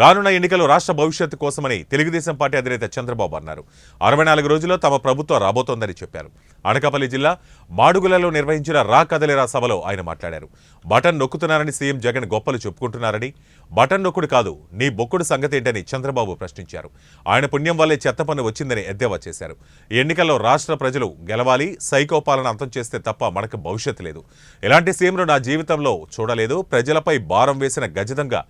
రానున్న ఎన్నికలు రాష్ట్ర భవిష్యత్తు కోసమని తెలుగుదేశం పార్టీ అధినేత చంద్రబాబు అన్నారు. 64 రోజుల్లో తమ ప్రభుత్వం రాబోతోందని చెప్పారు. అనకాపల్లి జిల్లా మాడుగులలో నిర్వహించిన రా కదలిరా సభలో ఆయన మాట్లాడారు. బటన్ నొక్కుతున్నారని సీఎం జగన్ గొప్పలు చెప్పుకుంటున్నారని, బటన్ నొక్కుడు కాదు నీ బొక్కుడు సంగతేంటని చంద్రబాబు ప్రశ్నించారు. ఆయన పుణ్యం వల్లే చెత్త పన్ను వచ్చిందని ఎద్దేవా చేశారు. ఎన్నికల్లో రాష్ట్ర ప్రజలు గెలవాలి, సైకో పాలన అంతం చేస్తే తప్ప మనకు భవిష్యత్తు లేదు. ఎలాంటి సీఎంను నా జీవితంలో చూడలేదు. ప్రజలపై భారం వేసిన గజదంగా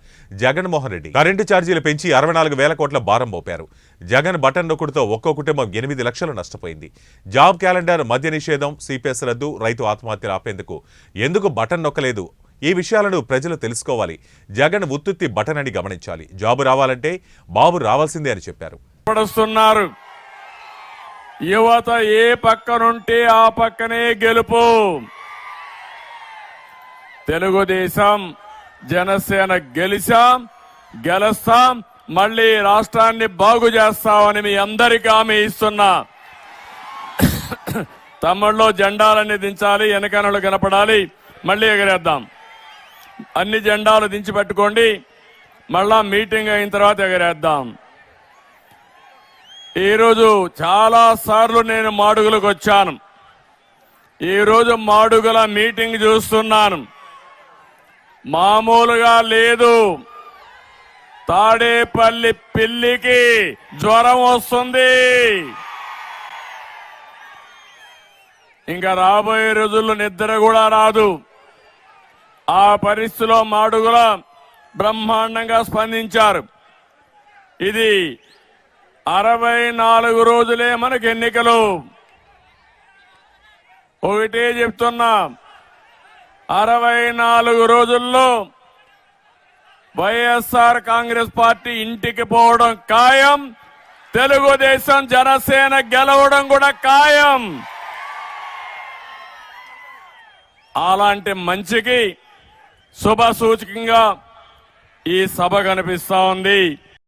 జగన్మోహన్ రెడ్డి. కరెంటు ఛార్జీలు పెంచి 64,000 కోట్ల భారం మోపారు. జగన్ బటన్ నొక్కుడుతో ఒక్కో కుటుంబం 8 లక్షలు నష్టపోయింది. జాబ్ క్యాలెండర్, మద్య నిషేధం, సిపిఎస్ రద్దు, రైతు ఆత్మహత్యలు ఆపేందుకు ఎందుకు బటన్ నొక్కలేదు? ఈ విషయాలను ప్రజలు తెలుసుకోవాలి. జగన్ ఉత్తుత్తి బటన్ అని గమనించాలి. జాబు రావాలంటే బాబు రావాల్సిందే అని చెప్పారు. యువత ఏ పక్కనుంటే ఆ పక్కనే గెలుపు. తెలుగుదేశం జనసేన గెలుస్తాం, మళ్ళీ రాష్ట్రాన్ని బాగు చేస్తామని మీ అందరికీ హామీ ఇస్తున్నా. తమ్ముళ్ళు జెండాలన్నీ దించాలి, వెనకనలు కనపడాలి, మళ్ళీ ఎగరేద్దాం. అన్ని జెండాలు దించి పెట్టుకోండి, మళ్ళా మీటింగ్ అయిన తర్వాత ఎగరేద్దాం. ఈరోజు చాలా సార్లు నేను మాడుగులకు వచ్చాను. ఈరోజు మాడుగుల మీటింగ్ చూస్తున్నాను. మామూలుగా లేదు. తాడేపల్లి పిల్లికి జ్వరం వస్తుంది. ఇంకా రాబోయే రోజుల్లో నిద్ర కూడా రాదు. ఆ పరిస్థితిలో మాడుగుల బ్రహ్మాండంగా స్పందించారు. ఇది 64 రోజులే మనకు ఎన్నికలు. ఒకటే చెప్తున్నా, 64 రోజుల్లో వైఎస్ఆర్ కాంగ్రెస్ పార్టీ ఇంటికి పోవడం ఖాయం. తెలుగుదేశం జనసేన గెలవడం కూడా ఖాయం. అలాంటి మంచికి శుభ సూచకంగా ఈ సభ కనిపిస్తా ఉంది.